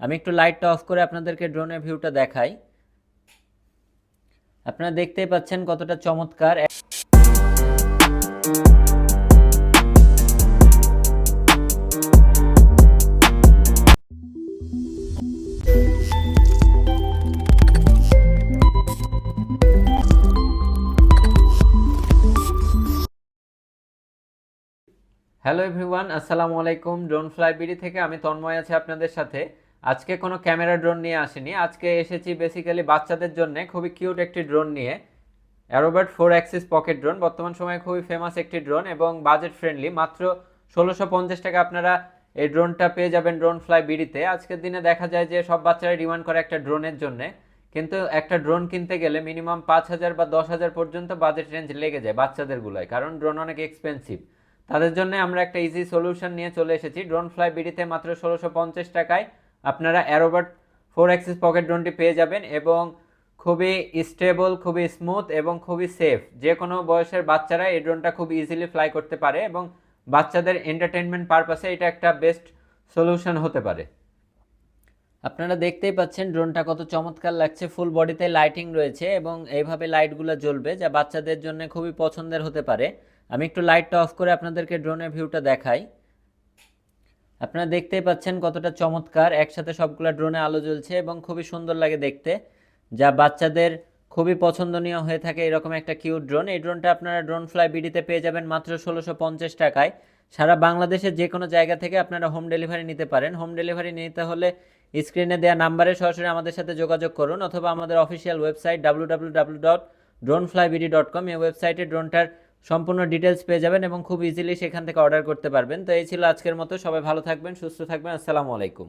আমি একটু লাইটটা অফ করে আপনাদেরকে ড্রোনের ভিউটা দেখাই। আপনারা দেখতেই পাচ্ছেন কতটা চমৎকার। হ্যালো এভরিওয়ান, আসসালামু আলাইকুম। ড্রোন ফ্লাই বিডি থেকে আমি তন্ময় আছি আপনাদের সাথে। আজকে কোনো ক্যামেরা ড্রোন নিয়ে আসিনি, আজকে এসেছি বেসিক্যালি বাচ্চাদের জন্য খুবই কিউট একটি ড্রোন নিয়ে। অ্যারোবাট 4 অ্যাক্সিস পকেট ড্রোন বর্তমান সময়ে খুবই ফেমাস একটি ড্রোন এবং বাজেট ফ্রেন্ডলি। মাত্র 1650 টাকা আপনারা এই ড্রোনটা পেয়ে যাবেন ড্রোন ফ্লাই বিডিতে। আজকের দিনে দেখা যায় যে সব বাচ্চারা ডিমান্ড করে একটা ড্রোনের জন্য, কিন্তু একটা ড্রোন কিনতে গেলে মিনিমাম 5000 বা 10,000 পর্যন্ত বাজেট রেঞ্জ লেগে যায় বাচ্চাদের গুলোয়, কারণ ড্রোন অনেক এক্সপেন্সিভ। তাদের জন্য আমরা একটা ইজি সলিউশন নিয়ে চলে এসেছি। ড্রোন ফ্লাই বিডিতে মাত্র 1650 টাকায় আপনারা অ্যারোবাট 4 অ্যাক্সিস পকেট ড্রোনটি পেয়ে যাবেন এবং খুবই স্টেবল, খুবই স্মুথ এবং খুবই সেফ। যে কোনো বয়সের বাচ্চারা এই ড্রোনটা খুব ইজিলি ফ্লাই করতে পারে এবং বাচ্চাদের এন্টারটেনমেন্ট পারপাসে এটা একটা বেস্ট সলিউশন হতে পারে। আপনারা দেখতেই পাচ্ছেন ড্রোনটা কত চমৎকার লাগছে। ফুল বডিতে লাইটিং রয়েছে এবং এইভাবে লাইটগুলো জ্বলবে, যা বাচ্চাদের জন্য খুবই পছন্দের হতে পারে। আমি একটু লাইটটা অফ করে আপনাদেরকে ড্রোনের ভিউটা দেখাই। আপনারা দেখতেই পাচ্ছেন কতটা চমৎকার, একসাথে সবগুলা ড্রোনে আলো জ্বলছে এবং খুবই সুন্দর লাগে দেখতে, যা বাচ্চাদের খুবই পছন্দনীয় হয়ে থাকে এরকম একটা কিউট ড্রোন। এই ড্রোনটা আপনারা ড্রোন ফ্লাই বিডিতে পেয়ে যাবেন মাত্র 1650 টাকায়। সারা বাংলাদেশের যে কোনো জায়গা থেকে আপনারা হোম ডেলিভারি নিতে পারেন। হোম ডেলিভারি নিতে হলে স্ক্রিনে দেওয়া নাম্বারে সরাসরি আমাদের সাথে যোগাযোগ করুন, অথবা আমাদের অফিসিয়াল ওয়েবসাইট www.droneflybd.com, এই ওয়েবসাইটে ড্রোনটার সম্পূর্ণ ডিটেলস পেয়ে যাবেন এবং খুব ইজিলি সেখান থেকে অর্ডার করতে পারবেন। তো এই ছিল আজকের মতো। সবাই ভালো থাকবেন, সুস্থ থাকবেন। আসসালামু আলাইকুম।